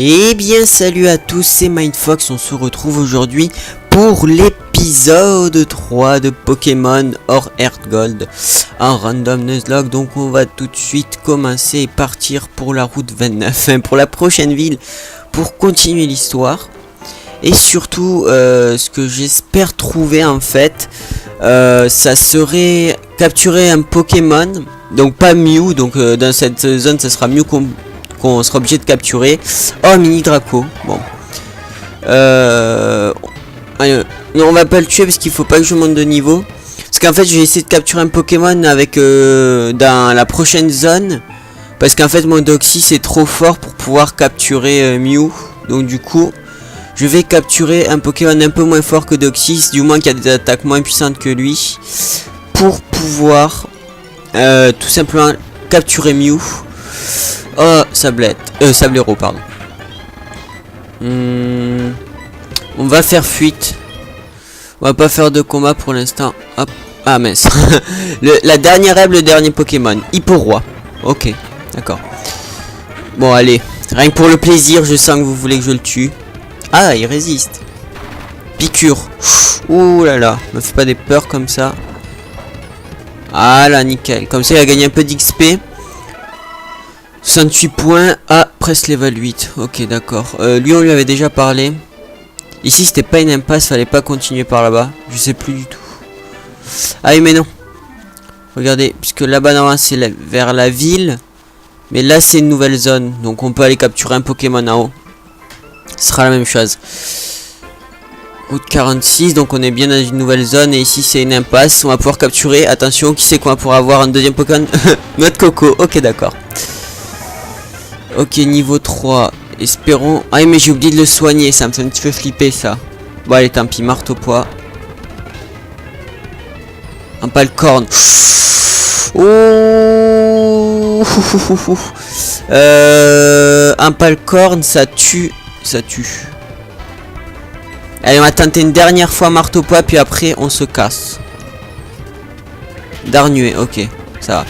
Eh bien salut à tous, c'est Mindfox, on se retrouve aujourd'hui pour l'épisode 3 de Pokémon Or Earth Gold en Random Nuzlocke. Donc on va tout de suite commencer et partir pour la route 29, enfin pour la prochaine ville, pour continuer l'histoire. Et surtout, ce que j'espère trouver en fait, ça serait capturer un Pokémon, donc pas Mew, donc dans cette zone ça sera Mew qu'on sera obligé de capturer. Oh, mini Draco. Bon. Allez, non, on va pas le tuer parce qu'il faut pas que je monte de niveau. Parce qu'en fait, je vais essayer de capturer un Pokémon avec dans la prochaine zone. Parce qu'en fait, mon Deoxys est trop fort pour pouvoir capturer Mew. Donc du coup, je vais capturer un Pokémon un peu moins fort que Deoxys, du moins qui a des attaques moins puissantes que lui, pour pouvoir tout simplement capturer Mew. Oh, Sablero, pardon. On va faire fuite. On va pas faire de combat pour l'instant. Hop. Ah mince. La dernière rêve, le dernier Pokémon. Hipporoi. Ok, d'accord. Bon, allez. Rien que pour le plaisir, je sens que vous voulez que je le tue. Ah, il résiste. Piqûre. Ouh là là. Me fais pas des peurs comme ça. Ah là, nickel. Comme ça, il a gagné un peu d'XP. 68 points à presque level 8. Ok, d'accord. Lui, on lui avait déjà parlé. Ici, c'était pas une impasse. Fallait pas continuer par là-bas. Je sais plus du tout. Ah oui, mais non. Regardez. Puisque là-bas, normalement, c'est vers la ville. Mais là, c'est une nouvelle zone. Donc, on peut aller capturer un Pokémon en haut. Ce sera la même chose. Route 46. Donc, on est bien dans une nouvelle zone. Et ici, c'est une impasse. On va pouvoir capturer. Attention, qui sait qu'on va pouvoir avoir un deuxième Pokémon. Notre Coco. Ok, d'accord. Ok, niveau 3. Espérons. Ah, mais j'ai oublié de le soigner. Ça me fait un petit peu flipper, ça. Bon, allez, tant pis. Marteau poids. Un Palcorne. Oh. Un Palcorne, ça tue. Ça tue. Allez, on va tenter une dernière fois marteau poids. Puis après, on se casse. Darnué. Ok, ça va.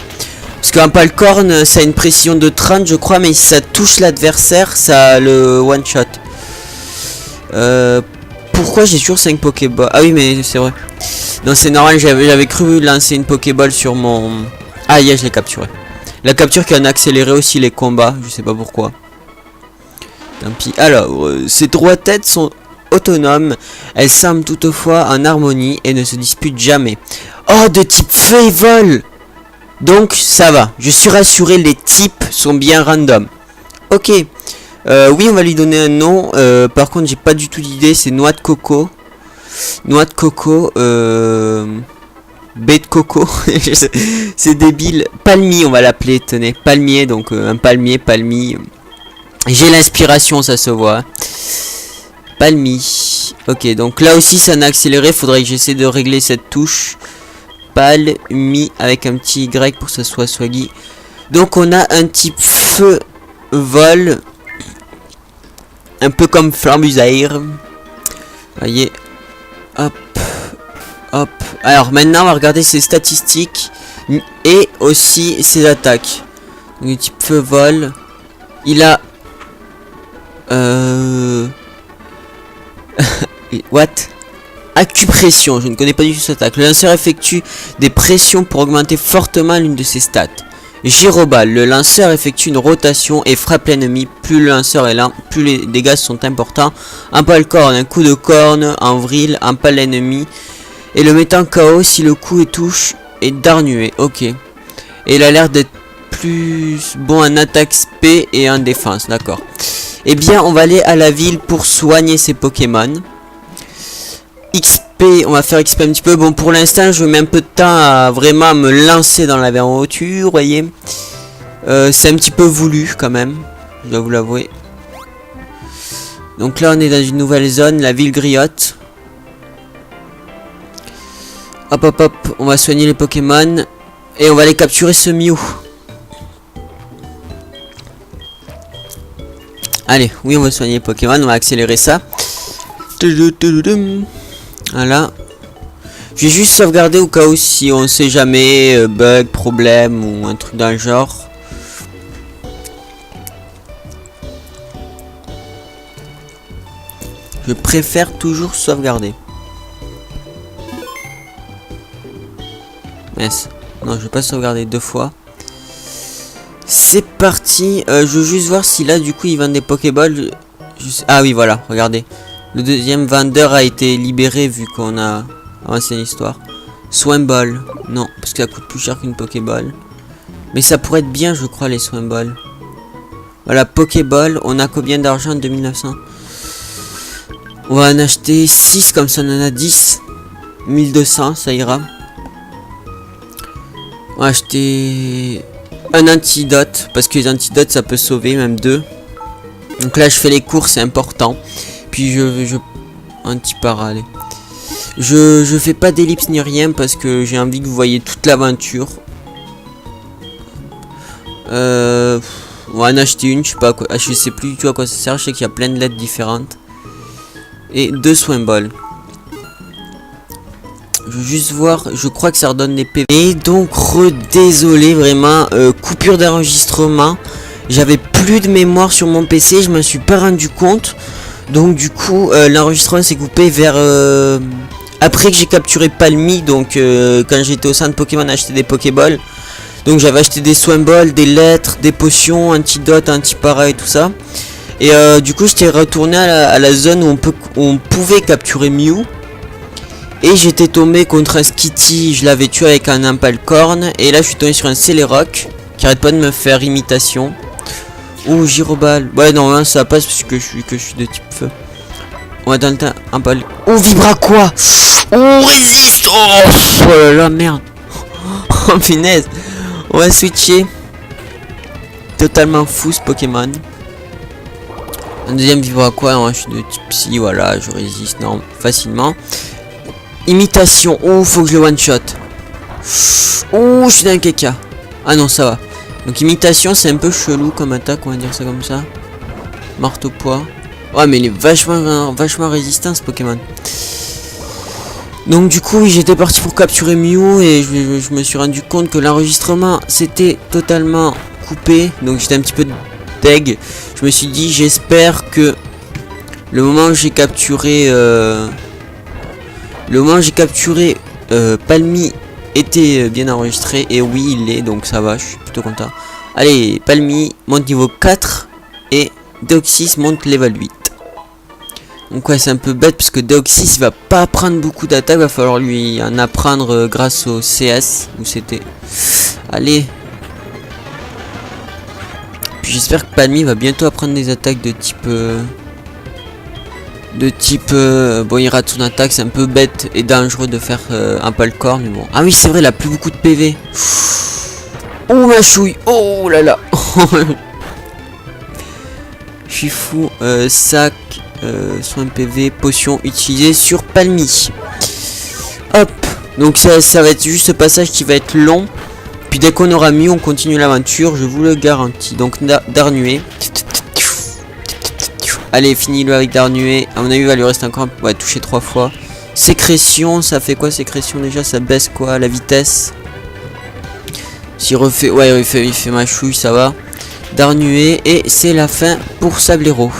Parce qu'un Palcorne, ça a une précision de 30, je crois, mais si ça touche l'adversaire, ça a le one shot. Pourquoi j'ai toujours 5 Pokéball? Ah oui, mais c'est vrai. Non, c'est normal, j'avais cru lancer une Pokéball sur mon... Ah, yeah, je l'ai capturé. La capture qui en a accéléré aussi les combats, je sais pas pourquoi. Tant pis. Alors, ces trois têtes sont autonomes. Elles semblent toutefois en harmonie et ne se disputent jamais. Oh, de type feu et vol! Donc ça va, je suis rassuré, les types sont bien random. Ok, oui, on va lui donner un nom. Par contre, j'ai pas du tout d'idée, c'est Noix de Coco. Noix de Coco, baie de coco, c'est débile. Palmier, on va l'appeler, tenez, palmier, donc un palmier, palmier. J'ai l'inspiration, ça se voit. Hein. Palmier. Ok, donc là aussi, ça n'a accéléré, faudrait que j'essaie de régler cette touche. Palmi avec un petit Y pour que ça soit swaggy. Donc on a un type feu vol, un peu comme Flambuzaire. Voyez, hop, hop. Alors maintenant on va regarder ses statistiques et aussi ses attaques. Donc le type feu vol, il a what? Acupression, je ne connais pas du tout cette attaque. Le lanceur effectue des pressions pour augmenter fortement l'une de ses stats. Gyroball, le lanceur effectue une rotation et frappe l'ennemi. Plus le lanceur est lent, plus les dégâts sont importants. Un Palcorne, un coup de corne, en vrille, empale l'ennemi. Et le mettant KO si le coup est touche et darnué. Ok. Et il a l'air d'être plus bon en attaque SP et en défense, d'accord. Eh bien, on va aller à la ville pour soigner ses Pokémon. XP, on va faire XP un petit peu. Bon, pour l'instant, je mets un peu de temps à vraiment me lancer dans l'aventure, vous voyez. C'est un petit peu voulu, quand même. Je dois vous l'avouer. Donc là, on est dans une nouvelle zone, la ville Griotte. Hop, hop, hop. On va soigner les Pokémon. Et on va aller capturer ce Mew. Allez, oui, on va soigner les Pokémon. On va accélérer ça. Voilà. Je vais juste sauvegarder au cas où si on sait jamais bug, problème ou un truc dans le genre. Je préfère toujours sauvegarder. Yes. Non, je vais pas sauvegarder 2 fois. C'est parti. Je veux juste voir si là, du coup, ils vendent des Pokéballs. Ah oui, voilà, regardez. Le deuxième vendeur a été libéré vu qu'on a avancé l'histoire. Swim Ball. Non, parce que ça coûte plus cher qu'une Pokéball. Mais ça pourrait être bien, je crois, les Swim Balls. Voilà, Pokéball. On a combien d'argent? 2900. On va en acheter 6, comme ça on en a 10. 1200, ça ira. On va acheter un antidote, parce que les antidotes ça peut sauver, même 2. Donc là je fais les courses, c'est important. Puis un petit para, allez. Je fais pas d'ellipse ni rien, parce que j'ai envie que vous voyez toute l'aventure. On va en acheter une, je sais pas à quoi, je sais plus du tout à quoi ça sert, je sais qu'il y a plein de lettres différentes. Et 2 Swim Balls. Je veux juste voir, je crois que ça redonne des PV. Et donc, désolé, vraiment, coupure d'enregistrement. J'avais plus de mémoire sur mon PC, je m'en suis pas rendu compte. Donc du coup, l'enregistrement s'est coupé vers... après que j'ai capturé Palmy, donc quand j'étais au centre Pokémon acheter des Pokéballs. Donc j'avais acheté des Swim Balls, des lettres, des potions, antidote, antipara et tout ça. Et du coup j'étais retourné à la zone où on pouvait capturer Mew. Et j'étais tombé contre un Skitty, je l'avais tué avec un Impalcorn. Et là je suis tombé sur un Celerock qui arrête pas de me faire imitation. Ouh, Gyroball. Ouais, non, ça passe parce que je suis de type feu. On va dans le temps. Oh, Vibra quoi? Oh, résiste. Oh là là, merde. Oh, punaise. On va switcher. Totalement fou ce Pokémon. Un deuxième Vibra quoi? Non, je suis de type psy, voilà, je résiste non, facilement. Imitation. Oh, faut que je le one shot. Oh, je suis dans un caca. Ah non, ça va. Donc imitation, c'est un peu chelou comme attaque, on va dire ça comme ça. Marteau poids. Ouais, mais il est vachement résistant ce Pokémon. Donc du coup, oui, j'étais parti pour capturer Mew et je me suis rendu compte que l'enregistrement s'était totalement coupé. Donc j'étais un petit peu deg. Je me suis dit, j'espère que le moment où j'ai capturé Palmy était bien enregistré. Et oui, il l'est, donc ça va, je suis plutôt content. Allez, Palmy monte niveau 4 et Deoxys monte level 8. Donc ouais, c'est un peu bête parce que Deoxys il va pas prendre beaucoup d'attaques, va falloir lui en apprendre grâce au CS où c'était. Allez. Puis j'espère que Palmy va bientôt apprendre des attaques de type bon, il rate son attaque, c'est un peu bête et dangereux de faire un Palcorn, mais bon. Ah oui, c'est vrai, il a plus beaucoup de PV. Oh ma chouille. Oh là là. Je suis fou. Sac, soin PV, potion utilisée sur Palmy. Hop. Donc ça va être juste ce passage qui va être long. Puis dès qu'on aura mis, on continue l'aventure, je vous le garantis. Donc Darnuet. Allez, finis-le avec Darnuet. À mon avis, il va lui rester encore. Ouais, toucher 3 fois. Sécrétion, ça fait quoi sécrétion déjà? Ça baisse quoi? La vitesse. S'il refait. Ouais, il fait ma chouille, ça va. Darnuet. Et c'est la fin pour Sablero.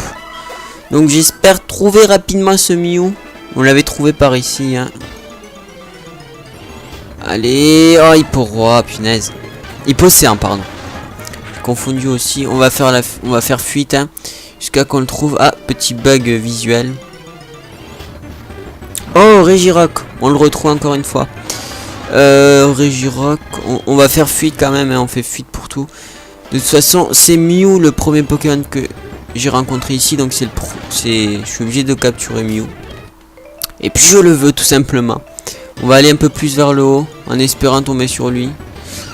Donc j'espère trouver rapidement ce Mew. On l'avait trouvé par ici, hein. Allez. Oh, Hipporoi, punaise. Hippocéan, pardon. J'ai confondu aussi. On va faire fuite, hein. Jusqu'à qu'on le trouve. Ah, petit bug visuel. Oh, Regirock. On le retrouve encore une fois. Regirock. On va faire fuite quand même. Hein, on fait fuite pour tout. De toute façon, c'est Mew le premier Pokémon que j'ai rencontré ici. Donc je suis obligé de capturer Mew. Et puis je le veux tout simplement. On va aller un peu plus vers le haut. En espérant tomber sur lui.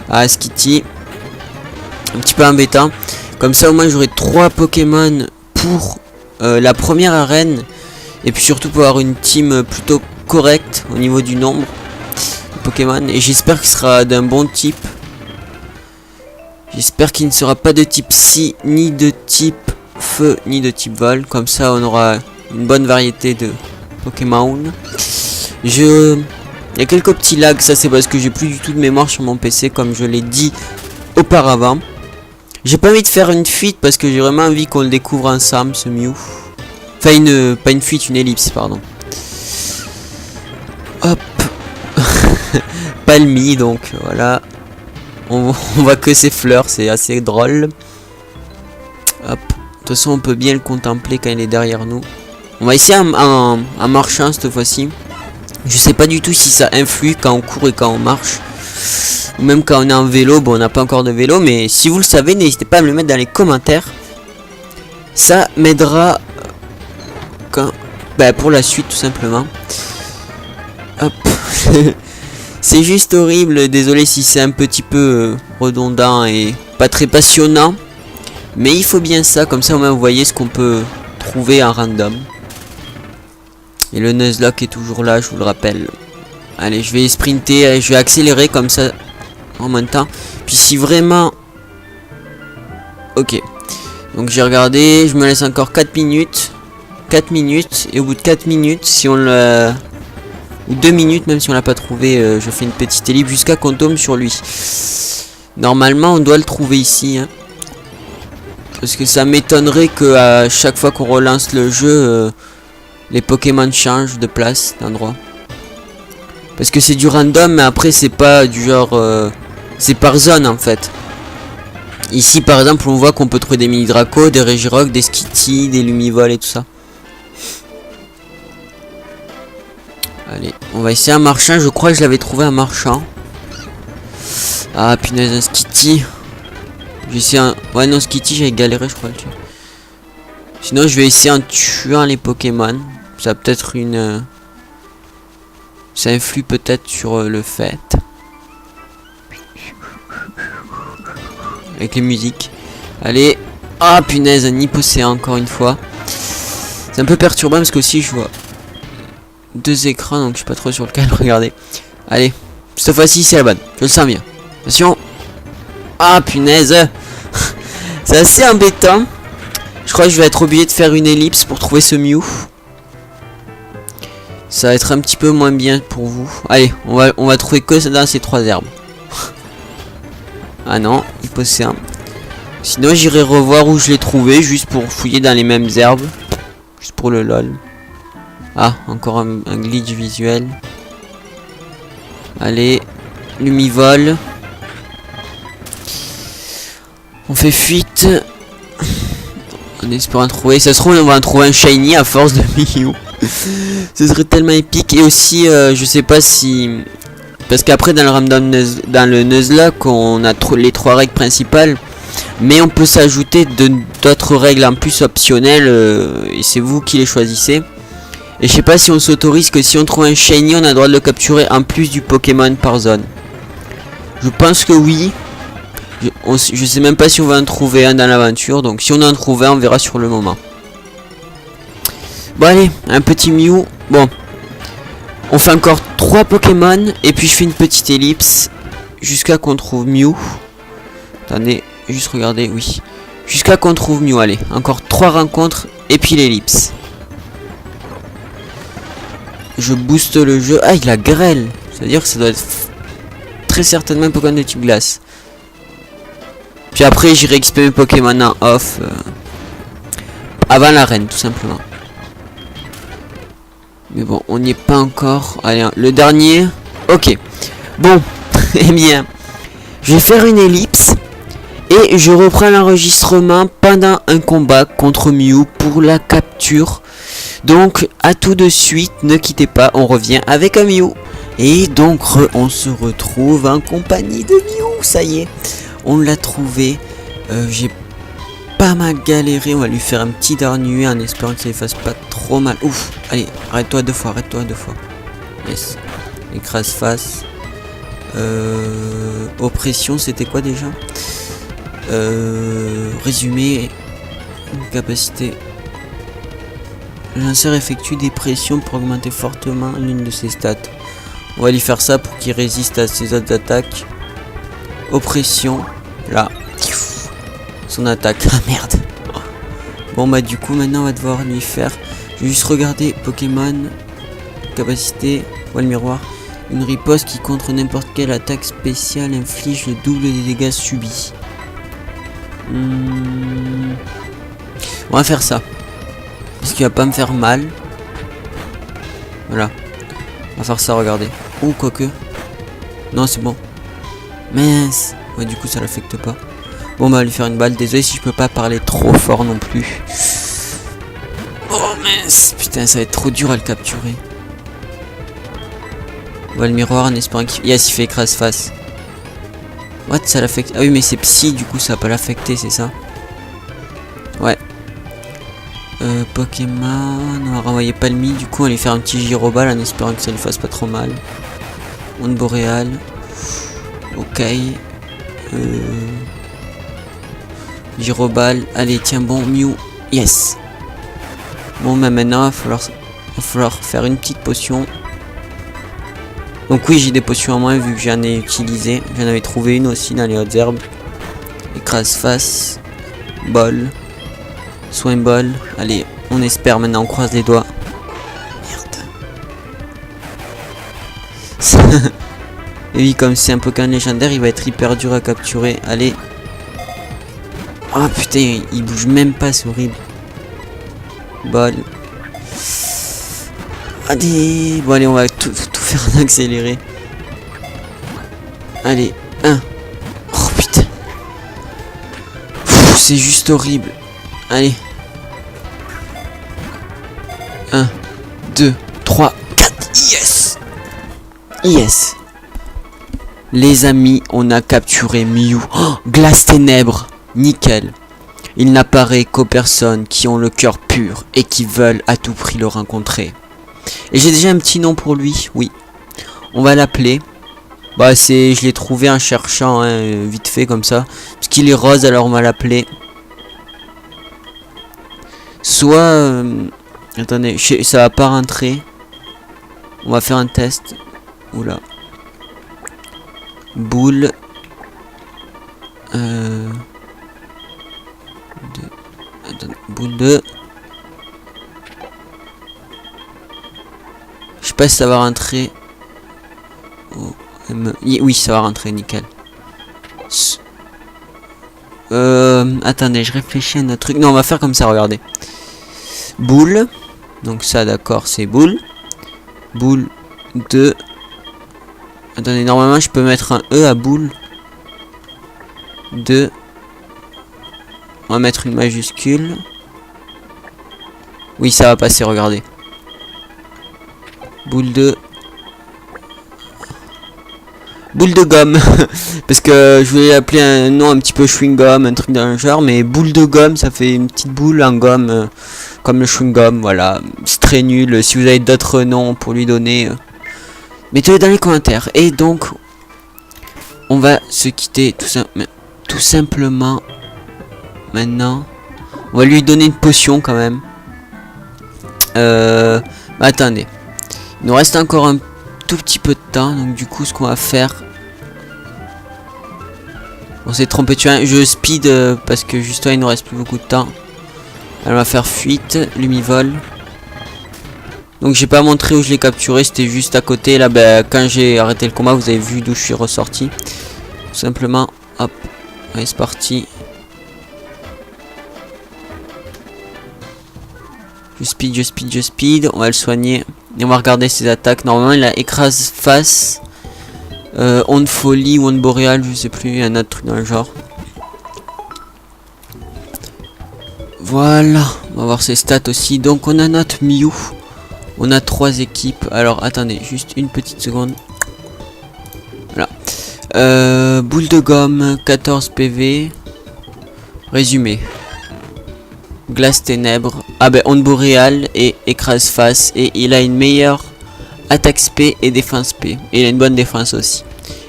Ah, Skitty. Un petit peu embêtant. Comme ça au moins j'aurai 3 Pokémon pour la première arène. Et puis surtout pour avoir une team plutôt correcte au niveau du nombre de Pokémon. Et j'espère qu'il sera d'un bon type. J'espère qu'il ne sera pas de type Psy, ni de type Feu, ni de type Vol. Comme ça on aura une bonne variété de Pokémon. Il y a quelques petits lags, ça c'est parce que j'ai plus du tout de mémoire sur mon PC comme je l'ai dit auparavant. J'ai pas envie de faire une fuite parce que j'ai vraiment envie qu'on le découvre ensemble ce Mew. Enfin, pas une fuite, une ellipse, pardon. Hop. Palmy, donc voilà. On voit que ses fleurs, c'est assez drôle. Hop. De toute façon, on peut bien le contempler quand il est derrière nous. On va essayer en marchant cette fois-ci. Je sais pas du tout si ça influe quand on court et quand on marche. Ou même quand on est en vélo. Bon, on n'a pas encore de vélo, mais si vous le savez, n'hésitez pas à me le mettre dans les commentaires. Ça m'aidera quand... bah, pour la suite, tout simplement. Hop. C'est juste horrible. Désolé si c'est un petit peu redondant et pas très passionnant. Mais il faut bien ça. Comme ça, au moins, vous voyez ce qu'on peut trouver en random. Et le Nuzlocke est toujours là, je vous le rappelle. Allez, je vais sprinter, je vais accélérer comme ça en même temps. Puis si vraiment... Ok. Donc j'ai regardé, je me laisse encore 4 minutes. 4 minutes. Et au bout de 4 minutes, si on le... ou 2 minutes, même si on l'a pas trouvé, je fais une petite ellipse jusqu'à qu'on tombe sur lui. Normalement, on doit le trouver ici. Hein. Parce que ça m'étonnerait que à chaque fois qu'on relance le jeu... les Pokémon changent de place, d'endroit. Parce que c'est du random, mais après c'est pas du genre... c'est par zone en fait. Ici par exemple on voit qu'on peut trouver des mini Draco, des Regirock, des Skitty, des Lumivol et tout ça. Allez, on va essayer un marchand, je crois que je l'avais trouvé un marchand. Ah punaise, un Skitty. J'ai essayé un... ouais non, Skitty j'avais galéré je crois le tuer. Sinon je vais essayer en tuant les Pokémon. Ça a peut-être une... ça influe peut-être sur le fait. Avec les musiques. Allez. Ah punaise, un Hypocéan encore une fois. C'est un peu perturbant parce que aussi je vois 2 écrans donc je suis pas trop sur lequel regarder. Allez. Cette fois-ci c'est la bonne. Je le sens bien. Attention. Ah punaise. C'est assez embêtant. Je crois que je vais être obligé de faire une ellipse pour trouver ce Mew. Ça va être un petit peu moins bien pour vous. Allez, on va trouver que dans ces 3 herbes. Ah non, Hypocéan. Sinon j'irai revoir où je l'ai trouvé, juste pour fouiller dans les mêmes herbes. Juste pour le lol. Ah, encore un glitch visuel. Allez, Lumivol. On fait fuite. En espérant trouver. Ça se trouve on va en trouver un shiny à force de Mew. Ce serait tellement épique. Et aussi je sais pas si... parce qu'après dans le Nuzlocke on a les 3 règles principales. Mais on peut s'ajouter d'autres règles en plus optionnelles. Et c'est vous qui les choisissez. Et je sais pas si on s'autorise que si on trouve un shiny on a le droit de le capturer en plus du Pokémon par zone. Je pense que oui. Je sais même pas si on va en trouver un dans l'aventure. Donc si on en trouve un on verra sur le moment. Bon allez, un petit Mew. Bon. On fait encore 3 Pokémon. Et puis je fais une petite ellipse. Jusqu'à qu'on trouve Mew. Attendez, juste regardez, oui. Jusqu'à qu'on trouve Mew, allez. Encore 3 rencontres. Et puis l'ellipse. Je booste le jeu. Ah, il a grêle. C'est-à-dire que ça doit être très certainement un Pokémon de type glace. Puis après j'irai XP mes Pokémon en off. Avant l'arène, tout simplement. Mais bon, on n'y est pas encore. Allez, le dernier. Ok. Bon, eh bien, je vais faire une ellipse. Et je reprends l'enregistrement pendant un combat contre Mew pour la capture. Donc, à tout de suite, ne quittez pas, on revient avec un Mew. Et donc, on se retrouve en compagnie de Mew, ça y est. On l'a trouvé. J'ai pas mal galéré. On va lui faire un petit darnué en espérant que ça lui fasse pas trop mal. Ouf, allez, arrête-toi 2 fois, arrête-toi 2 fois. Yes. Écrase face. Oppression, c'était quoi déjà? Résumé. Capacité. Le lanceur effectue des pressions pour augmenter fortement l'une de ses stats. On va lui faire ça pour qu'il résiste à ses autres attaques. Oppression. Là. Son attaque. Ah merde. Bon bah du coup maintenant on va devoir lui faire. Je vais juste regarder Pokémon. Capacité. Voile miroir. Une riposte qui contre n'importe quelle attaque spéciale inflige le double des dégâts subis. On va faire ça. Est-ce qu'il va pas me faire mal? Voilà. On va faire ça, regardez. Ou quoique. Non, c'est bon. Mince. Ouais, du coup, ça l'affecte pas. Bon, on va lui faire une balle. Désolé si je peux pas parler trop fort non plus. Oh, mince. Putain, ça va être trop dur à le capturer. On va le miroir en espérant qu'il... Yes, il fait écrase face. What, ça l'affecte? Ah oui, mais c'est psy, du coup, ça va pas l'affecter, c'est ça? Ouais. Pokémon, on va renvoyer Palmy, du coup on va lui faire un petit gyroball en espérant que ça lui fasse pas trop mal. Monde boréal. Ok. Gyroball, allez tiens bon, Mew. Yes. Bon bah maintenant il va falloir faire une petite potion. Donc oui j'ai des potions en moins vu que j'en ai utilisé. J'en avais trouvé une aussi dans les hautes herbes. Écrase face. Bol. Soin bol. Allez, on espère maintenant, on croise les doigts. Merde. Et oui, comme c'est un Pokémon légendaire, il va être hyper dur à capturer. Allez. Oh putain, il bouge même pas, c'est horrible. Bol. Allez. Bon allez, on va tout faire en accéléré. Allez, 1. Oh putain. C'est juste horrible. Allez. 1, 2, 3, 4. Yes. Yes. Les amis, on a capturé Mew. Oh, glace ténèbres. Nickel. Il n'apparaît qu'aux personnes qui ont le cœur pur et qui veulent à tout prix le rencontrer. Et j'ai déjà un petit nom pour lui. Oui. On va l'appeler. Bah je l'ai trouvé en cherchant hein, vite fait comme ça. Parce qu'il est rose alors on va l'appeler. Soit... attendez, ça va pas rentrer. On va faire un test. Oula. Boule. Boule de... Je sais pas si ça va rentrer. Oh, oui, ça va rentrer, nickel. Attendez, je réfléchis à un autre truc. Non, on va faire comme ça, regardez. Boule. Donc ça, d'accord, c'est boule. Boule de... Attendez, normalement, je peux mettre un E à boule. De... On va mettre une majuscule. Oui, ça va passer, regardez. Boule de... Boule de gomme. Parce que je voulais appeler un nom un petit peu chewing-gum, un truc dans le genre. Mais boule de gomme, ça fait une petite boule en gomme. Comme le chewing-gum, voilà. C'est très nul. Si vous avez d'autres noms pour lui donner, mettez-les dans les commentaires. Et donc, on va se quitter tout simplement. Maintenant, on va lui donner une potion quand même. Attendez. Il nous reste encore un tout petit peu de temps. Donc du coup, ce qu'on va faire... On s'est trompé, tu vois. Je speed parce que justement, il nous reste plus beaucoup de temps. Elle va faire fuite, lumivol. Donc j'ai pas montré où je l'ai capturé, c'était juste à côté. Là, ben, quand j'ai arrêté le combat, vous avez vu d'où je suis ressorti. Tout simplement, hop. Allez, c'est parti. Je speed. On va le soigner. Et on va regarder ses attaques. Normalement, il a écrase face. Onde folie ou onde boréale, je sais plus. Un autre truc dans le genre. Voilà. On va voir ses stats aussi. Donc, on a notre Mew. On a 3 équipes. Alors, attendez. Juste une petite seconde. Voilà. Boule de gomme. 14 PV. Résumé. Glace ténèbres. Ah ben onde boréale et écrase face. Et il a une meilleure attaque SP et défense P. Et il a une bonne défense aussi.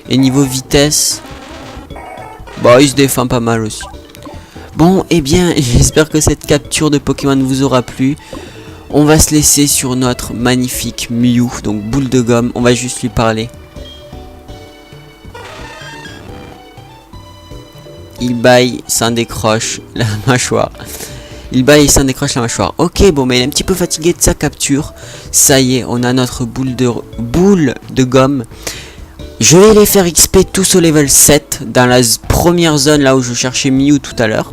Et niveau vitesse, bah il se défend pas mal aussi. Bon et bien j'espère que cette capture de Pokémon vous aura plu. On va se laisser sur notre magnifique Mew. Donc boule de gomme. On va juste lui parler. Il baille, s'en décroche la mâchoire. Il baille et s'en décroche la mâchoire. Ok, bon, mais il est un petit peu fatigué de sa capture. Ça y est, on a notre boule de gomme. Je vais les faire XP tous au level 7. Dans la première zone, là où je cherchais Mew tout à l'heure.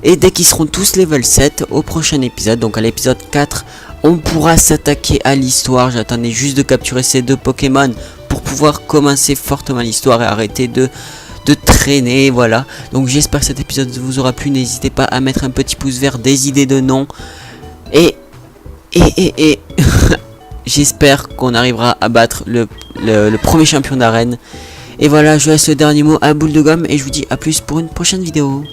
Et dès qu'ils seront tous level 7 au prochain épisode, donc à l'épisode 4, on pourra s'attaquer à l'histoire. J'attendais juste de capturer ces 2 Pokémon pour pouvoir commencer fortement l'histoire et arrêter de traîner, voilà. Donc j'espère que cet épisode vous aura plu. N'hésitez pas à mettre un petit pouce vert, des idées de nom. Et j'espère qu'on arrivera à battre le premier champion d'arène. Et voilà, je laisse le dernier mot à Boule de Gomme et je vous dis à plus pour une prochaine vidéo.